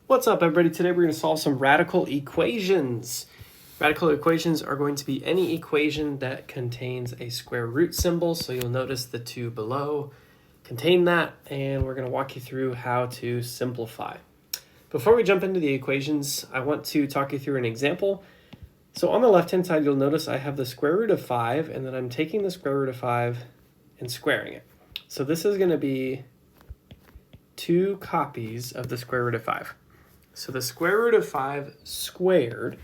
What's up, everybody? Today we're going to solve some radical equations. Radical equations are going to be any equation that contains a square root symbol. So you'll notice the two below contain that, and we're going to walk you through how to simplify. Before we jump into the equations, I want to talk you through an example. So on the left-hand side, you'll notice I have the square root of 5, and then I'm taking the square root of 5 and squaring it. So this is going to be 2 copies of the square root of 5. So the square root of 5 squared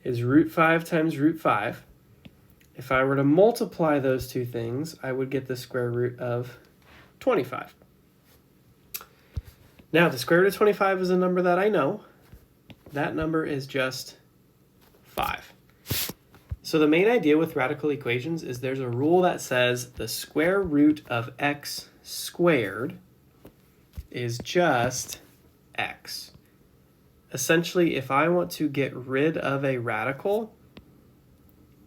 is root 5 times root 5. If I were to multiply those two things, I would get the square root of 25. Now, the square root of 25 is a number that I know. That number is just 5. So the main idea with radical equations is there's a rule that says the square root of x squared is just x. Essentially, if I want to get rid of a radical,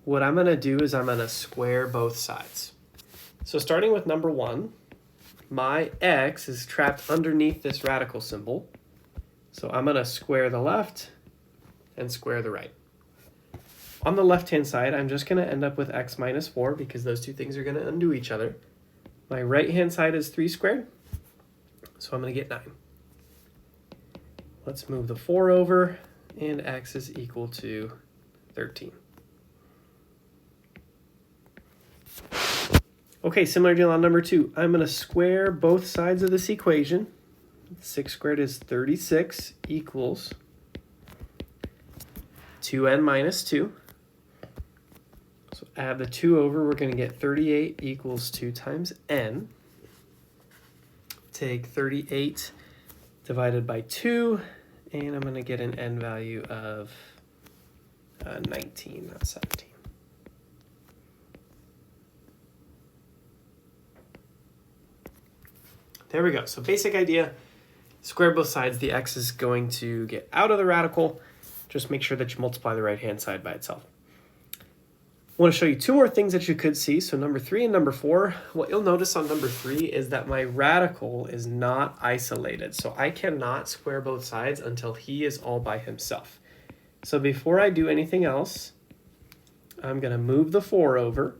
what I'm going to do is I'm going to square both sides. So starting with number 1, my x is trapped underneath this radical symbol. So I'm going to square the left and square the right. On the left-hand side, I'm just going to end up with x minus 4 because those two things are going to undo each other. My right-hand side is 3 squared, so I'm going to get 9. Let's move the 4 over, and x is equal to 13. Okay, similar deal on number 2. I'm going to square both sides of this equation. 6 squared is 36 equals 2n minus 2. So add the 2 over, we're going to get 38 equals 2 times n. Take 38 divided by 2, and I'm going to get an n value of 19, not 17. There we go. So basic idea, square both sides. The x is going to get out of the radical. Just make sure that you multiply the right-hand side by itself. I want to show you 2 more things that you could see. So number 3 and number 4, what you'll notice on number 3 is that my radical is not isolated. So I cannot square both sides until he is all by himself. So before I do anything else, I'm going to move the 4 over.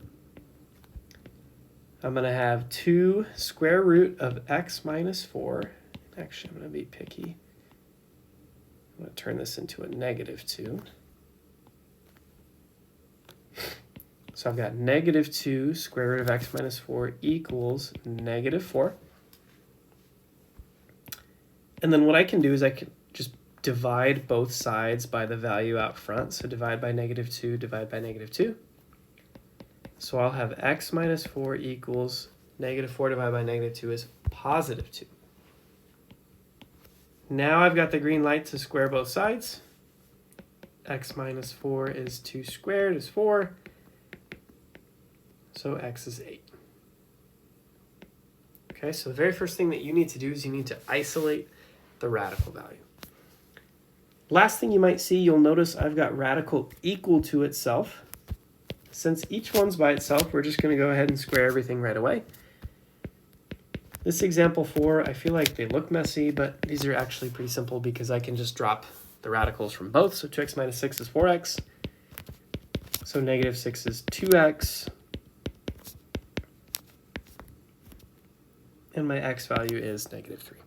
I'm going to have 2 square root of x minus 4. Actually, I'm going to be picky. I'm going to turn this into a negative 2. So I've got negative 2 square root of x minus 4 equals negative 4. And then what I can do is I can just divide both sides by the value out front. So divide by negative 2, divide by negative 2. So I'll have x minus 4 equals negative 4 divided by negative 2 is positive 2. Now I've got the green light to square both sides. X minus 4 is 2 squared is 4. So x is 8. Okay, so the very first thing that you need to do is you need to isolate the radical value. Last thing you might see, you'll notice I've got radical equal to itself. Since each one's by itself, we're just going to go ahead and square everything right away. This example 4, I feel like they look messy, but these are actually pretty simple because I can just drop the radicals from both. So 2x minus 6 is 4x. So negative 6 is 2x. And my x value is negative 3.